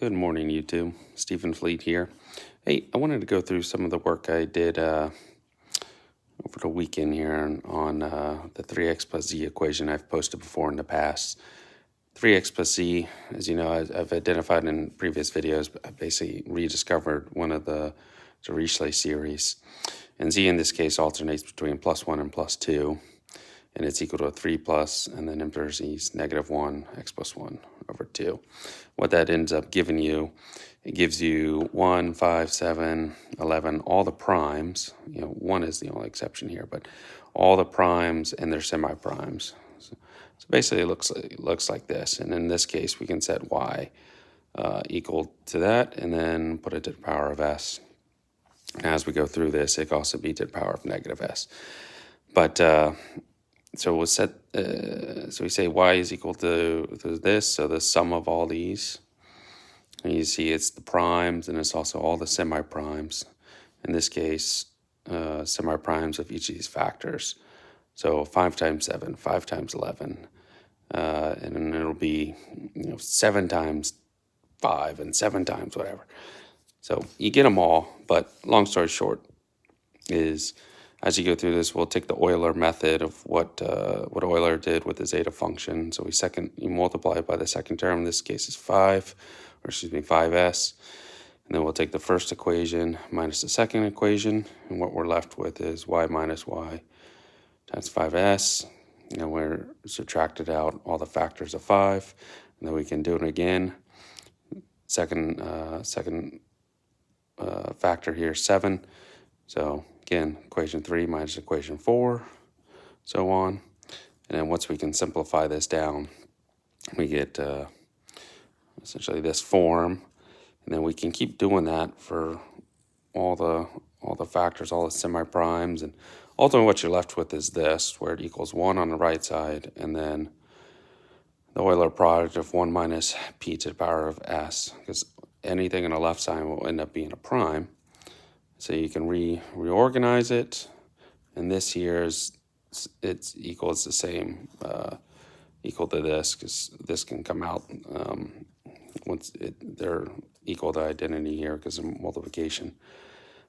Good morning, YouTube. Stephen Fleet here. Hey, I wanted to go through some of the work I did over the weekend here on the 3x plus z equation I've posted before in the past. 3x plus z, as you know, I've identified in previous videos, I basically rediscovered one of the Dirichlet series. And z in this case alternates between +1 and +2. And it's equal to 3 plus, and then in parentheses, -1, x plus 1 over 2. What that ends up giving you, it gives you 1, 5, 7, 11, all the primes. 1 is the only exception here, but all the primes and their semi-primes. So basically it looks like this. And in this case, we can set y equal to that, and then put it to the power of s. And as we go through this, it can also be to the power of -s. But so we'll set, so we say y is equal to this, so the sum of all these. And you see it's the primes, and it's also all the semi-primes. In this case, semi-primes of each of these factors. So 5 times 7, 5 times 11, and then it'll be 7 times 5 and 7 times whatever. So you get them all, but long story short is, as you go through this, we'll take the Euler method of what Euler did with the zeta function. So you multiply it by the second term. In this case is 5s. And then we'll take the first equation minus the second equation. And what we're left with is y minus y times 5s. And we're subtracted out all the factors of 5. And then we can do it again. Second factor here, 7. So again, equation 3 minus equation 4, so on. And then once we can simplify this down, we get essentially this form. And then we can keep doing that for all the factors, all the semi-primes. And ultimately what you're left with is this, where it equals 1 on the right side, and then the Euler product of 1 minus p to the power of s, because anything on the left side will end up being a prime. So you can reorganize it, and this here it's equals the same, equal to this, because this can come out once they're equal to identity here because of multiplication.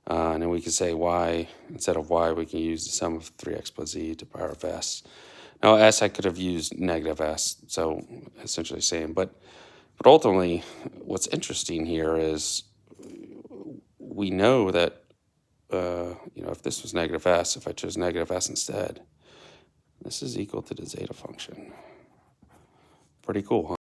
And then we can say y, instead of y, we can use the sum of 3x plus z to the power of s. Now s, I could have used -s, so essentially same. But ultimately, what's interesting here is we know that if this was -s, if I chose -s instead, this is equal to the zeta function. Pretty cool, huh?